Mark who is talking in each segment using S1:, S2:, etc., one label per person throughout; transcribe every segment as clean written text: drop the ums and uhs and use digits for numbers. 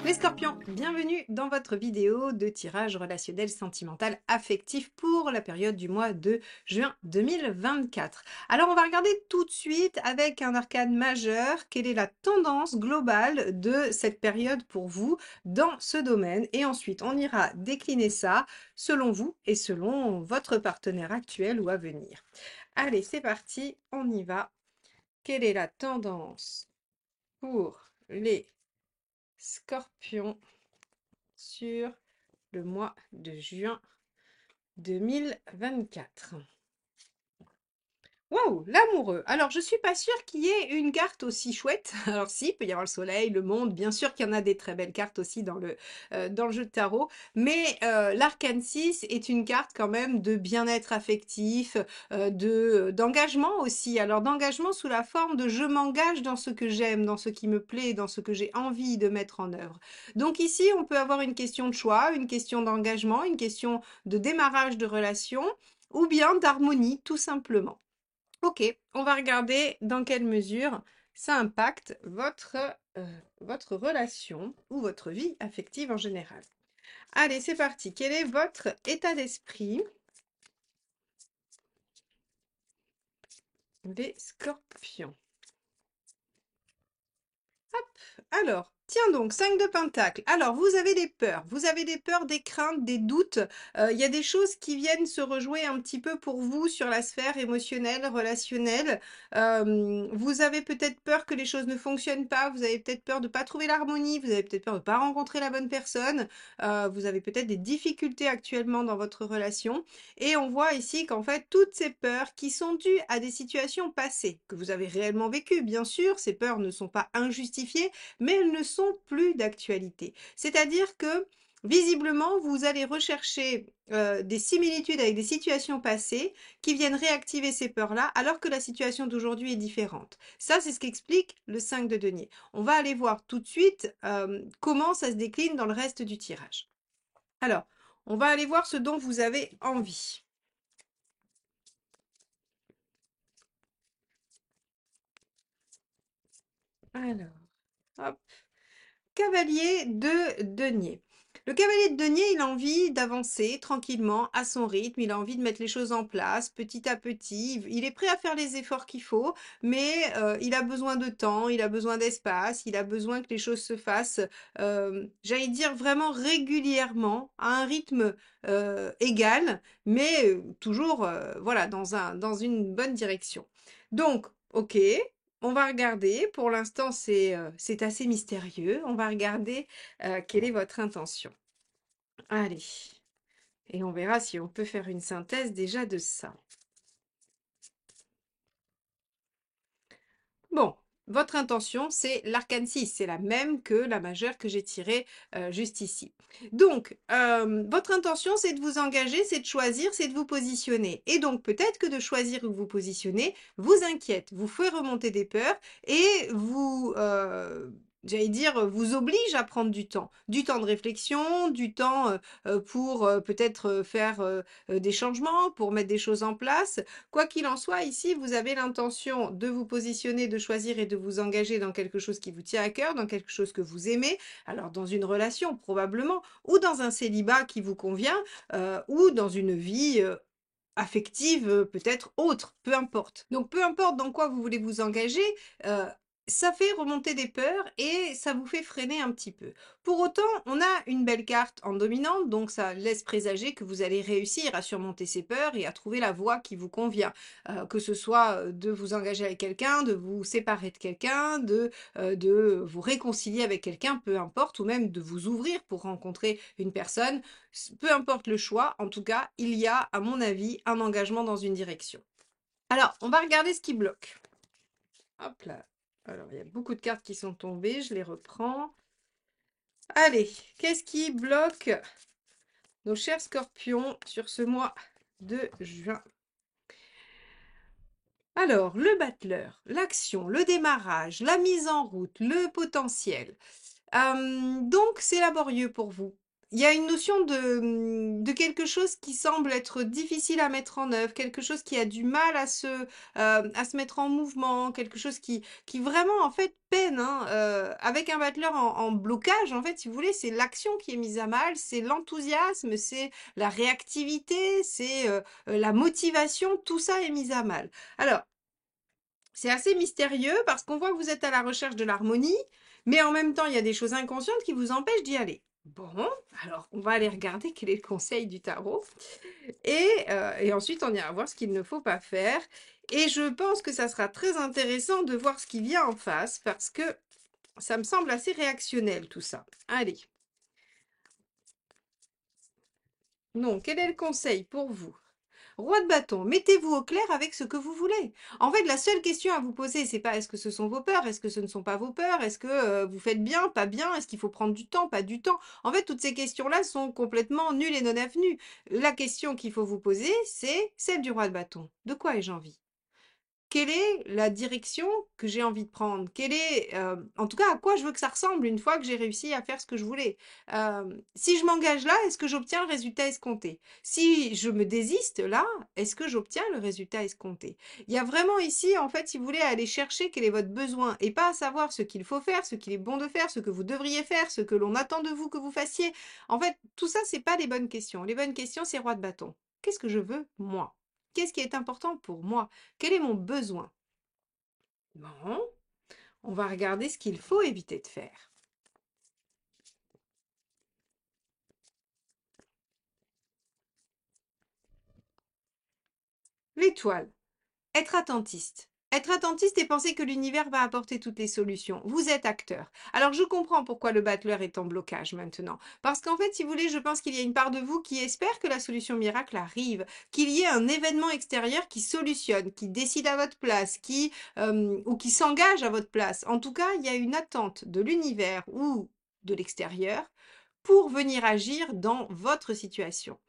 S1: Les scorpions, bienvenue dans votre vidéo de tirage relationnel sentimental affectif pour la période du mois de juin 2024. Alors on va regarder tout de suite avec un arcane majeur quelle est la tendance globale de cette période pour vous dans ce domaine et ensuite on ira décliner ça selon vous et selon votre partenaire actuel ou à venir. Allez, c'est parti, on y va. Quelle est la tendance pour les scorpions sur le mois de juin 2024? Waouh, l'amoureux. Alors, je suis pas sûre qu'il y ait une carte aussi chouette. Alors, si, il peut y avoir le soleil, le monde. Bien sûr qu'il y en a des très belles cartes aussi dans le jeu de tarot. Mais l'arcane 6 est une carte quand même de bien-être affectif, d'engagement aussi. Alors, d'engagement sous la forme de je m'engage dans ce que j'aime, dans ce qui me plaît, dans ce que j'ai envie de mettre en œuvre. Donc ici, on peut avoir une question de choix, une question d'engagement, une question de démarrage de relation ou bien d'harmonie, tout simplement. Ok, on va regarder dans quelle mesure ça impacte votre relation ou votre vie affective en général. Allez, c'est parti. Quel est votre état d'esprit, les scorpions? Alors, tiens donc, 5 de Pentacle. Alors, vous avez des peurs. Vous avez des peurs, des craintes, des doutes. Il y a des choses qui viennent se rejouer un petit peu pour vous sur la sphère émotionnelle, relationnelle. Vous avez peut-être peur que les choses ne fonctionnent pas. Vous avez peut-être peur de ne pas trouver l'harmonie. Vous avez peut-être peur de ne pas rencontrer la bonne personne. Vous avez peut-être des difficultés actuellement dans votre relation. Et on voit ici qu'en fait, toutes ces peurs qui sont dues à des situations passées, que vous avez réellement vécues, bien sûr, ces peurs ne sont pas injustifiées, mais elles ne sont plus d'actualité. C'est-à-dire que visiblement, vous allez rechercher des similitudes avec des situations passées qui viennent réactiver ces peurs-là, alors que la situation d'aujourd'hui est différente. Ça, c'est ce qu'explique le 5 de denier. On va aller voir tout de suite comment ça se décline dans le reste du tirage. Alors, on va aller voir ce dont vous avez envie. Alors, hop. Cavalier de denier. Le cavalier de denier, il a envie d'avancer tranquillement, à son rythme, il a envie de mettre les choses en place, petit à petit. Il est prêt à faire les efforts qu'il faut, mais il a besoin de temps, il a besoin d'espace, il a besoin que les choses se fassent, j'allais dire vraiment régulièrement, à un rythme égal, mais toujours voilà, dans une bonne direction. Donc, ok, on va regarder, pour l'instant c'est assez mystérieux, on va regarder quelle est votre intention. Allez, et on verra si on peut faire une synthèse déjà de ça. Bon, votre intention, c'est l'arcane 6, c'est la même que la majeure que j'ai tirée juste ici. Donc, votre intention, c'est de vous engager, c'est de choisir, c'est de vous positionner. Et donc, peut-être que de choisir où vous positionnez vous inquiète, vous fait remonter des peurs et vous, j'allais dire, vous oblige à prendre du temps. Du temps de réflexion, du temps pour peut-être faire des changements, pour mettre des choses en place. Quoi qu'il en soit, ici, vous avez l'intention de vous positionner, de choisir et de vous engager dans quelque chose qui vous tient à cœur, dans quelque chose que vous aimez, alors dans une relation probablement, ou dans un célibat qui vous convient, ou dans une vie affective peut-être autre, peu importe. Donc peu importe dans quoi vous voulez vous engager, euh, ça fait remonter des peurs et ça vous fait freiner un petit peu. Pour autant, on a une belle carte en dominante, donc ça laisse présager que vous allez réussir à surmonter ces peurs et à trouver la voie qui vous convient. Que ce soit de vous engager avec quelqu'un, de vous séparer de quelqu'un, de vous réconcilier avec quelqu'un, peu importe, ou même de vous ouvrir pour rencontrer une personne. Peu importe le choix, en tout cas, il y a, à mon avis, un engagement dans une direction. Alors, on va regarder ce qui bloque. Hop là. Alors, il y a beaucoup de cartes qui sont tombées, je les reprends. Allez, qu'est-ce qui bloque nos chers scorpions sur ce mois de juin? Alors, le battleur, l'action, le démarrage, la mise en route, le potentiel. Donc, c'est laborieux pour vous. il y a une notion de quelque chose qui semble être difficile à mettre en œuvre, quelque chose qui a du mal à se mettre en mouvement, quelque chose qui vraiment, en fait, peine, hein. Avec un battleur en blocage, en fait, si vous voulez, c'est l'action qui est mise à mal, c'est l'enthousiasme, c'est la réactivité, c'est la motivation, tout ça est mis à mal. Alors, c'est assez mystérieux parce qu'on voit que vous êtes à la recherche de l'harmonie, mais en même temps, il y a des choses inconscientes qui vous empêchent d'y aller. Bon, alors on va aller regarder quel est le conseil du tarot et ensuite on ira voir ce qu'il ne faut pas faire. Et je pense que ça sera très intéressant de voir ce qui vient en face parce que ça me semble assez réactionnel tout ça. Allez, donc quel est le conseil pour vous? Roi de bâton, mettez-vous au clair avec ce que vous voulez. En fait, la seule question à vous poser, c'est pas est-ce que ce sont vos peurs, est-ce que ce ne sont pas vos peurs, est-ce que vous faites bien, pas bien, est-ce qu'il faut prendre du temps, pas du temps. En fait, toutes ces questions-là sont complètement nulles et non avenues. La question qu'il faut vous poser, c'est celle du roi de bâton. De quoi ai-je envie? Quelle est la direction que j'ai envie de prendre? Quelle est, en tout cas, à quoi je veux que ça ressemble une fois que j'ai réussi à faire ce que je voulais? Si je m'engage là, est-ce que j'obtiens le résultat escompté? Si je me désiste là, est-ce que j'obtiens le résultat escompté? Il y a vraiment ici, en fait, si vous voulez, à aller chercher quel est votre besoin et pas à savoir ce qu'il faut faire, ce qu'il est bon de faire, ce que vous devriez faire, ce que l'on attend de vous que vous fassiez. En fait, tout ça, c'est pas les bonnes questions. Les bonnes questions, c'est roi de bâton. Qu'est-ce que je veux, moi? Qu'est-ce qui est important pour moi? Quel est mon besoin? Bon, on va regarder ce qu'il faut éviter de faire. L'étoile. Être attentiste. Être attentiste et penser que l'univers va apporter toutes les solutions. Vous êtes acteur. Alors je comprends pourquoi le battleur est en blocage maintenant. Parce qu'en fait, si vous voulez, je pense qu'il y a une part de vous qui espère que la solution miracle arrive, qu'il y ait un événement extérieur qui solutionne, qui décide à votre place, ou qui s'engage à votre place. En tout cas, il y a une attente de l'univers ou de l'extérieur pour venir agir dans votre situation.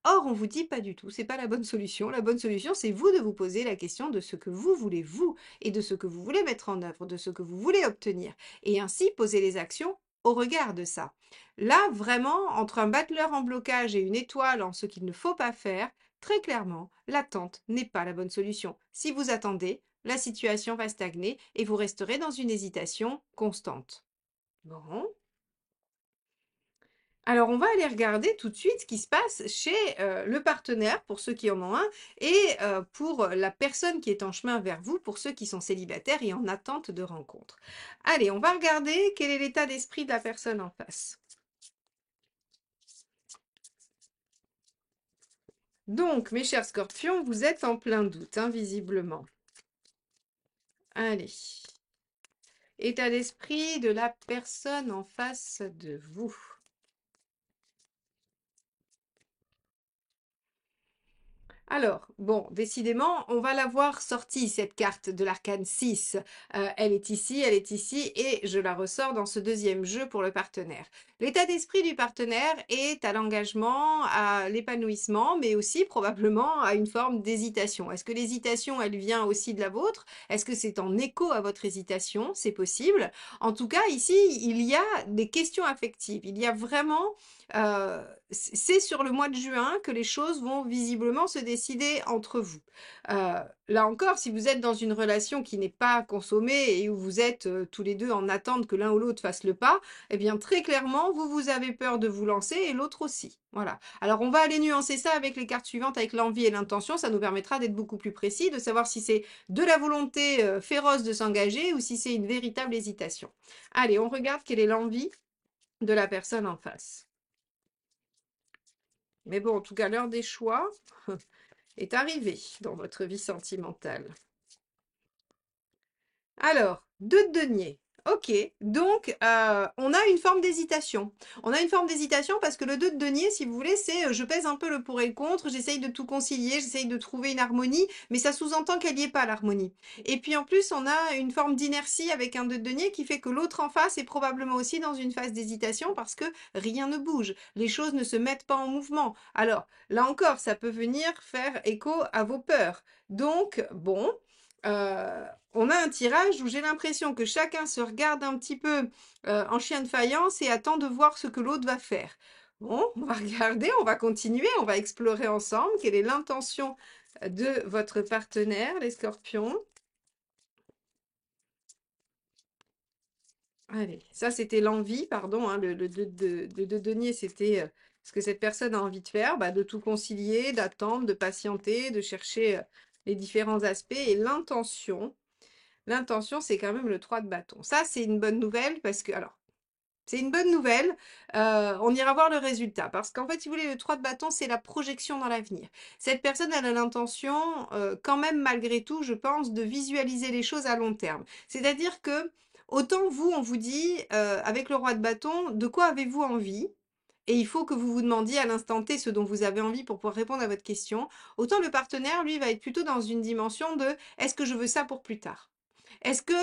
S1: Or, on vous dit pas du tout, c'est pas la bonne solution. La bonne solution, c'est vous de vous poser la question de ce que vous voulez vous et de ce que vous voulez mettre en œuvre, de ce que vous voulez obtenir. Et ainsi poser les actions au regard de ça. Là, vraiment, entre un battleur en blocage et une étoile en ce qu'il ne faut pas faire, très clairement, l'attente n'est pas la bonne solution. Si vous attendez, la situation va stagner et vous resterez dans une hésitation constante. Bon, alors, on va aller regarder tout de suite ce qui se passe chez le partenaire, pour ceux qui en ont un, et pour la personne qui est en chemin vers vous, pour ceux qui sont célibataires et en attente de rencontre. Allez, on va regarder quel est l'état d'esprit de la personne en face. Donc, mes chers scorpions, vous êtes en plein doute, hein, visiblement. Allez. État d'esprit de la personne en face de vous. Alors, bon, décidément, on va la voir sortie, cette carte de l'arcane 6. Elle est ici, et je la ressors dans ce deuxième jeu pour le partenaire. L'état d'esprit du partenaire est à l'engagement, à l'épanouissement, mais aussi probablement à une forme d'hésitation. Est-ce que l'hésitation, elle vient aussi de la vôtre? Est-ce que c'est en écho à votre hésitation? C'est possible. En tout cas, ici, il y a des questions affectives. Il y a vraiment c'est sur le mois de juin que les choses vont visiblement se décider entre vous. Là encore, si vous êtes dans une relation qui n'est pas consommée et où vous êtes tous les deux en attente que l'un ou l'autre fasse le pas, eh bien très clairement, vous avez peur de vous lancer et l'autre aussi. Voilà. Alors on va aller nuancer ça avec les cartes suivantes, avec l'envie et l'intention. Ça nous permettra d'être beaucoup plus précis, de savoir si c'est de la volonté féroce de s'engager ou si c'est une véritable hésitation. Allez, on regarde quelle est l'envie de la personne en face. Mais bon, en tout cas, l'heure des choix est arrivée dans votre vie sentimentale. Alors, 2 de denier. Ok, donc on a une forme d'hésitation. On a une forme d'hésitation parce que le 2 de denier, si vous voulez, c'est je pèse un peu le pour et le contre, j'essaye de tout concilier, j'essaye de trouver une harmonie, mais ça sous-entend qu'elle n'y est pas l'harmonie. Et puis en plus, on a une forme d'inertie avec un 2 de denier qui fait que l'autre en face est probablement aussi dans une phase d'hésitation parce que rien ne bouge, les choses ne se mettent pas en mouvement. Alors, là encore, ça peut venir faire écho à vos peurs. Donc, bon, on a un tirage où j'ai l'impression que chacun se regarde un petit peu en chien de faïence et attend de voir ce que l'autre va faire. Bon, on va regarder, on va continuer, on va explorer ensemble quelle est l'intention de votre partenaire, les scorpions. Allez, ça c'était l'envie, pardon, hein, le 2 de denier, c'était ce que cette personne a envie de faire, bah, de tout concilier, d'attendre, de patienter, de chercher les différents aspects. Et l'intention, c'est quand même le 3 de bâton. Ça, c'est une bonne nouvelle parce que, alors, c'est une bonne nouvelle. On ira voir le résultat. Parce qu'en fait, si vous voulez, le 3 de bâton, c'est la projection dans l'avenir. Cette personne, elle a l'intention, quand même, malgré tout, je pense, de visualiser les choses à long terme. C'est-à-dire que, autant vous, on vous dit, avec le roi de bâton, de quoi avez-vous envie? Et il faut que vous vous demandiez à l'instant T ce dont vous avez envie pour pouvoir répondre à votre question. Autant le partenaire, lui, va être plutôt dans une dimension de est-ce que je veux ça pour plus tard? Est-ce que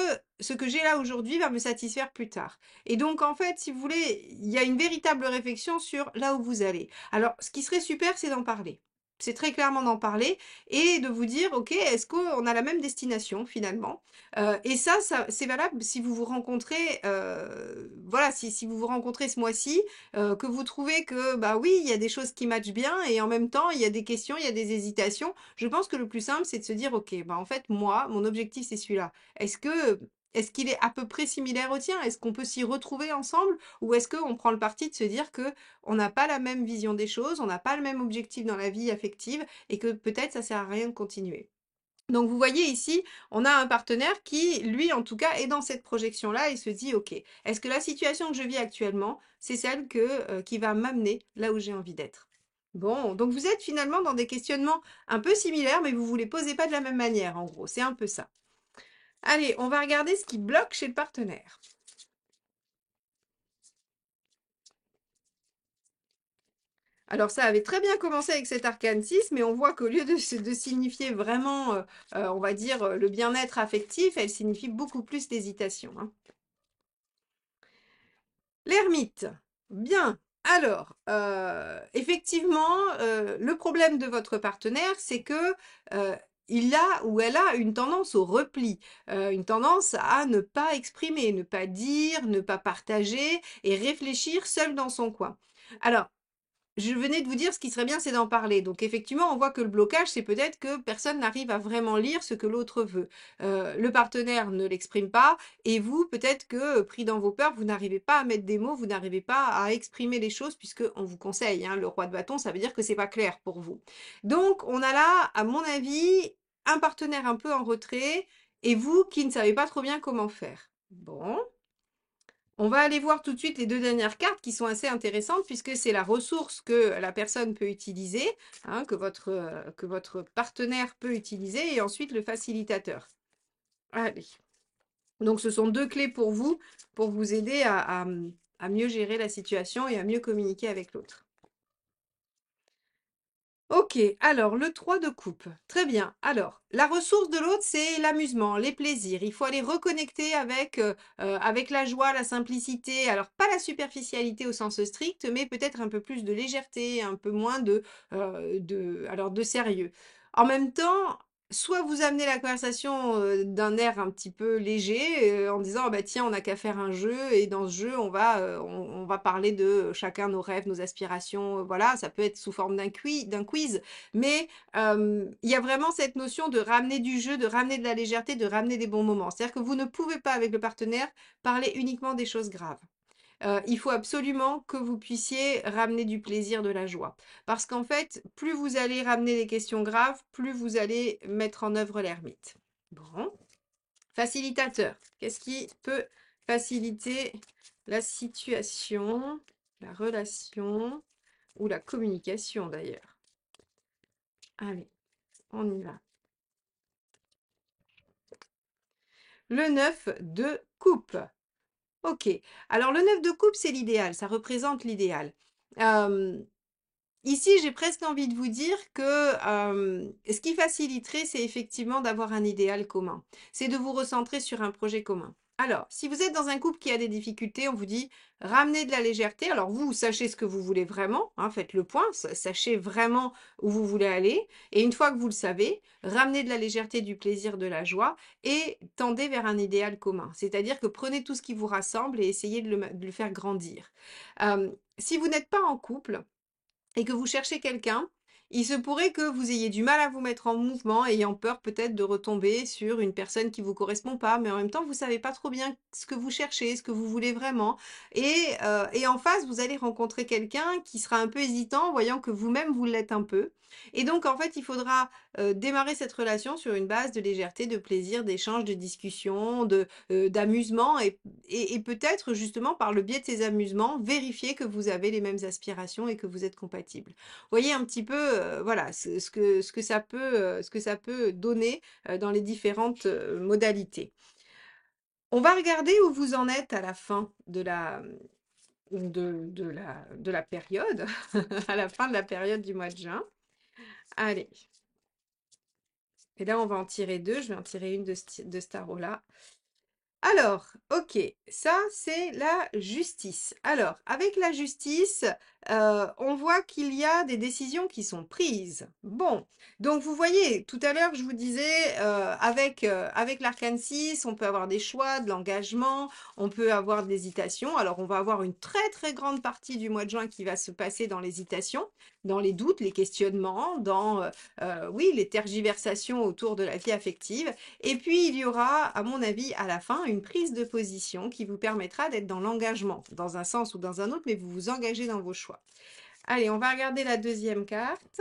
S1: ce que j'ai là aujourd'hui va me satisfaire plus tard? Et donc, en fait, si vous voulez, il y a une véritable réflexion sur là où vous allez. Alors, ce qui serait super, c'est d'en parler. C'est très clairement d'en parler et de vous dire, OK, est-ce qu'on a la même destination finalement? Et ça c'est valable si vous vous rencontrez, voilà, si vous vous rencontrez ce mois-ci, que vous trouvez que, bah oui, il y a des choses qui matchent bien et en même temps, il y a des questions, il y a des hésitations. Je pense que le plus simple, c'est de se dire, OK, bah en fait, moi, mon objectif, c'est celui-là. Est-ce qu'il est à peu près similaire au tien? Est-ce qu'on peut s'y retrouver ensemble? Ou est-ce qu'on prend le parti de se dire que on n'a pas la même vision des choses, on n'a pas le même objectif dans la vie affective et que peut-être ça sert à rien de continuer? Donc vous voyez ici, on a un partenaire qui, lui en tout cas, est dans cette projection-là et se dit, OK, est-ce que la situation que je vis actuellement, c'est celle qui va m'amener là où j'ai envie d'être? Bon, donc vous êtes finalement dans des questionnements un peu similaires, mais vous ne vous les posez pas de la même manière, en gros, c'est un peu ça. Allez, on va regarder ce qui bloque chez le partenaire. Alors ça avait très bien commencé avec cet arcane 6, mais on voit qu'au lieu de signifier vraiment, on va dire, le bien-être affectif, elle signifie beaucoup plus l'hésitation, hein. L'ermite. Bien. Alors, effectivement, le problème de votre partenaire, c'est que, il a ou elle a une tendance au repli, une tendance à ne pas exprimer, ne pas dire, ne pas partager et réfléchir seul dans son coin. Alors, je venais de vous dire ce qui serait bien, c'est d'en parler. Donc effectivement, on voit que le blocage, c'est peut-être que personne n'arrive à vraiment lire ce que l'autre veut. Le partenaire ne l'exprime pas et vous, peut-être que, pris dans vos peurs, vous n'arrivez pas à mettre des mots, vous n'arrivez pas à exprimer les choses puisque on vous conseille, hein, le roi de bâton, ça veut dire que c'est pas clair pour vous. Donc on a là, à mon avis, un partenaire un peu en retrait et vous qui ne savez pas trop bien comment faire. Bon. On va aller voir tout de suite les 2 dernières cartes qui sont assez intéressantes puisque c'est la ressource que la personne peut utiliser, hein, que votre partenaire peut utiliser et ensuite le facilitateur. Allez. Donc ce sont 2 clés pour vous aider à mieux gérer la situation et à mieux communiquer avec l'autre. OK, alors le 3 de coupe. Très bien. Alors, la ressource de l'autre, c'est l'amusement, les plaisirs. Il faut aller reconnecter avec la joie, la simplicité. Alors, pas la superficialité au sens strict, mais peut-être un peu plus de légèreté, un peu moins de sérieux. En même temps, soit vous amenez la conversation d'un air un petit peu léger, en disant, ah bah tiens, on n'a qu'à faire un jeu, et dans ce jeu, on va parler de chacun nos rêves, nos aspirations, voilà, ça peut être sous forme d'un quiz, mais il y a vraiment cette notion de ramener du jeu, de ramener de la légèreté, de ramener des bons moments. C'est-à-dire que vous ne pouvez pas, avec le partenaire, parler uniquement des choses graves. Il faut absolument que vous puissiez ramener du plaisir, de la joie. Parce qu'en fait, plus vous allez ramener des questions graves, plus vous allez mettre en œuvre l'ermite. Bon. Facilitateur. Qu'est-ce qui peut faciliter la situation, la relation ou la communication d'ailleurs? Allez, on y va. Le 9 de coupe. Ok. Alors le 9 de coupe, c'est l'idéal. Ça représente l'idéal. Ici, j'ai presque envie de vous dire que ce qui faciliterait, c'est effectivement d'avoir un idéal commun. C'est de vous recentrer sur un projet commun. Alors, si vous êtes dans un couple qui a des difficultés, on vous dit ramenez de la légèreté. Alors vous sachez ce que vous voulez vraiment, hein, faites le point, sachez vraiment où vous voulez aller. Et une fois que vous le savez, ramenez de la légèreté, du plaisir, de la joie et tendez vers un idéal commun. C'est-à-dire que prenez tout ce qui vous rassemble et essayez de le faire grandir. Si vous n'êtes pas en couple, et que vous cherchez quelqu'un, il se pourrait que vous ayez du mal à vous mettre en mouvement, ayant peur peut-être de retomber sur une personne qui vous correspond pas, mais en même temps, vous savez pas trop bien ce que vous cherchez, ce que vous voulez vraiment. Et en face, vous allez rencontrer quelqu'un qui sera un peu hésitant, voyant que vous-même, vous l'êtes un peu. Et donc, en fait, il faudra démarrer cette relation sur une base de légèreté, de plaisir, d'échange, de discussion, d'amusement, et peut-être justement par le biais de ces amusements, vérifier que vous avez les mêmes aspirations et que vous êtes compatibles. Voyez un petit peu, voilà, ce que ça peut donner dans les différentes modalités. On va regarder où vous en êtes à la fin de la période, à la fin de la période du mois de juin. Allez. Et là, on va en tirer deux. Je vais en tirer une de ce tarot-là. Alors, ok, ça c'est la justice. Alors, avec la justice, on voit qu'il y a des décisions qui sont prises. Bon, donc vous voyez, tout à l'heure je vous disais, avec l'arcane 6, on peut avoir des choix, de l'engagement, on peut avoir de l'hésitation. Alors, on va avoir une très très grande partie du mois de juin qui va se passer dans l'hésitation, dans les doutes, les questionnements, dans, oui, les tergiversations autour de la vie affective. Et puis, il y aura, à mon avis, à la fin, une prise de position qui vous permettra d'être dans l'engagement, dans un sens ou dans un autre, mais vous vous engagez dans vos choix. Allez, on va regarder la deuxième carte.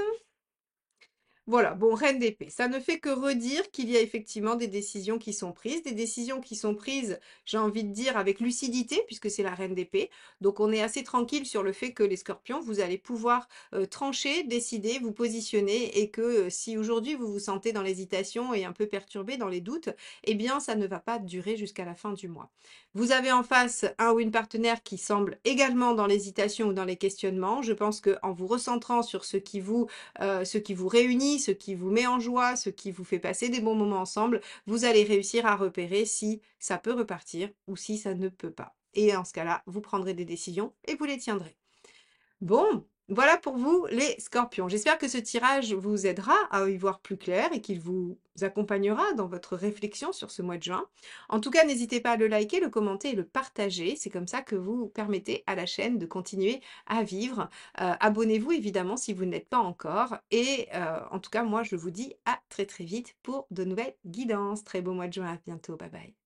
S1: Voilà, bon, reine d'épée. Ça ne fait que redire qu'il y a effectivement des décisions qui sont prises, j'ai envie de dire, avec lucidité, puisque c'est la reine d'épée. Donc on est assez tranquille sur le fait que les scorpions, vous allez pouvoir trancher, décider, vous positionner, et que si aujourd'hui vous vous sentez dans l'hésitation et un peu perturbé dans les doutes, eh bien ça ne va pas durer jusqu'à la fin du mois. Vous avez en face un ou une partenaire qui semble également dans l'hésitation ou dans les questionnements. Je pense qu'en vous recentrant sur ce qui vous réunit, ce qui vous met en joie, ce qui vous fait passer des bons moments ensemble, vous allez réussir à repérer si ça peut repartir ou si ça ne peut pas. Et en ce cas-là, vous prendrez des décisions et vous les tiendrez. Bon, voilà pour vous les scorpions. J'espère que ce tirage vous aidera à y voir plus clair et qu'il vous accompagnera dans votre réflexion sur ce mois de juin. En tout cas, n'hésitez pas à le liker, le commenter et le partager. C'est comme ça que vous permettez à la chaîne de continuer à vivre. Abonnez-vous évidemment si vous n'êtes pas encore. Et en tout cas, moi, je vous dis à très très vite pour de nouvelles guidances. Très beau mois de juin. À bientôt. Bye bye.